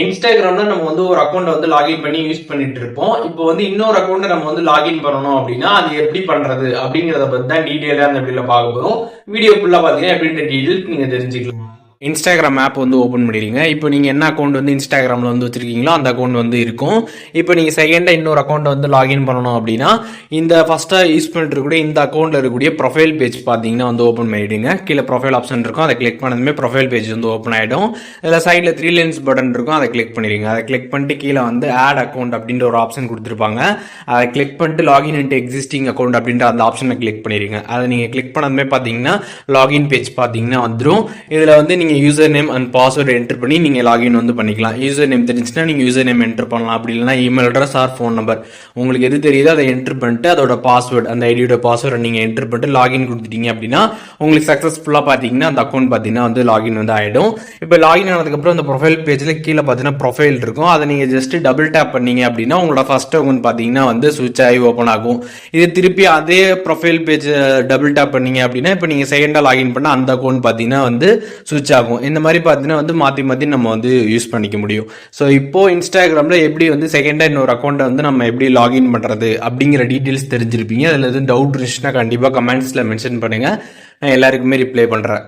இன்ஸ்டாகிராம்ல நம்ம வந்து ஒரு அக்கௌண்ட் வந்து லாகின் பண்ணி யூஸ் பண்ணிட்டு இருப்போம். இப்போ வந்து இன்னொரு அக்கௌண்ட் நம்ம வந்து லாகின் பண்ணணும் அப்படின்னா அது எப்படி பண்றது அப்படிங்கறத பத்தி தான் டீடைலா அந்த வீடியோல பார்க்க போறோம். வீடியோ ஃபுல்லா பாத்தீங்கன்னா எப்படின்ற டீடைல்ஸ் நீங்க தெரிஞ்சுக்கலாம். இன்ஸ்டாகிராம் ஆப் வந்து ஓப்பன் பண்ணிடுங்க. இப்போ நீங்கள் என்ன அக்கௌண்ட் வந்து இன்ஸ்டாகிராமில் வந்து வச்சுருக்கீங்களோ அந்த அக்கௌண்ட் வந்து இருக்கும். இப்போ நீங்கள் செகண்டாக இன்னொரு அக்கௌண்ட் வந்து லாகின் பண்ணணும் அப்படின்னா இந்த ஃபஸ்ட்டாக யூஸ் பண்ணிட்டு இருக்கக்கூடிய இந்த அக்கௌண்ட்டில் இருக்கக்கூடிய ப்ரொஃபைல் பேஜ் பார்த்தீங்கன்னா வந்து ஓப்பன் பண்ணிவிடுங்க. கீழே ப்ரொஃபைல் ஆப்ஷன் இருக்கும், அதை கிளிக் பண்ணதுமே ப்ரொஃபைல் பேஜ் வந்து ஓப்பன் ஆகிடும். இதில் சைடில் 3 லைன்ஸ் பட்டன் இருக்கும், அதை கிளிக் பண்ணிடுங்க. அதை கிளிக் பண்ணிட்டு கீழே வந்து ஆட் அக்கௌண்ட் அப்படின்ற ஒரு ஆப்ஷன் கொடுத்துருப்பாங்க. அதை கிளிக் பண்ணிட்டு லாகின் இன்ட்டு எக்ஸிஸ்டிங் அக்கௌண்ட் அப்படின்ற அந்த ஆப்ஷனை கிளிக் பண்ணிடுங்க. அதை நீங்கள் கிளிக் பண்ணதுமே பார்த்தீங்கன்னா லாகின் பேஜ் பார்த்தீங்கன்னா வந்துடும். இதில் வந்து நீங்கள் user name and password enter பண்ணி நீங்கள் லாகின் வந்து பண்ணிக்கலாம். யூசர் நேம் தெரிஞ்சுன்னா நீங்கள் யூசர் நேம் என்டர் பண்ணலாம். அப்படி இல்லைனா email address or phone number உங்களுக்கு எது தெரியுதோ அதை என்டர் பண்ணிட்டு அதோட பாஸ்வேர்டு அந்த ஐடியோட பாஸ்வேர்டை நீங்கள் என்டர் பண்ணிட்டு லாகின் கொடுத்துட்டீங்க அப்படின்னா உங்களுக்கு சக்ஸஸ்ஃபுல்லாக பார்த்தீங்கன்னா அந்த அக்கௌண்ட் பார்த்தீங்கன்னா வந்து லாகின் வந்து ஆகிடும். இப்போ லாகின் ஆனதுக்கப்புறம் இந்த ப்ரொஃபைல் பேஜில் கீழே பார்த்தீங்கன்னா ப்ரொஃபைல் இருக்கும். அதை நீங்கள் ஜஸ்ட் டபுள் டேப் பண்ணீங்க அப்படின்னா உங்களோட ஃபர்ஸ்ட் அக்கௌண்ட் பார்த்தீங்கன்னா வந்து சுவிட்ச் ஆகி ஓப்பன் ஆகும். இது திருப்பி அதே ப்ரொஃபைல் பேஜ் டபுள் டேப் பண்ணீங்க அப்படின்னா இப்போ நீங்கள் செகண்டாக லாகின் பண்ண அந்த அக்கௌண்ட் பார்த்தீங்கன்னா வந்து சுவிட்ச் ஆகும். இந்த மாதிரி பார்த்தீங்கன்னா வந்து மாற்றி நம்ம வந்து யூஸ் பண்ணிக்க முடியும். ஸோ இப்போ இன்ஸ்டாகிராமில் எப்படி வந்து செகண்டாக இன்னொரு அக்கௌண்ட்டை வந்து நம்ம எப்படி லாகின் பண்ணுறது அப்படிங்கிற டீட்டெயில்ஸ் தெரிஞ்சிருப்பீங்க. அதில் எதுவும் டவுட் இருந்துச்சுன்னா கண்டிப்பாக கமெண்ட்ஸில் மென்ஷன் பண்ணுங்கள், நான் எல்லாருக்குமே ரிப்ளை பண்ணுறேன்.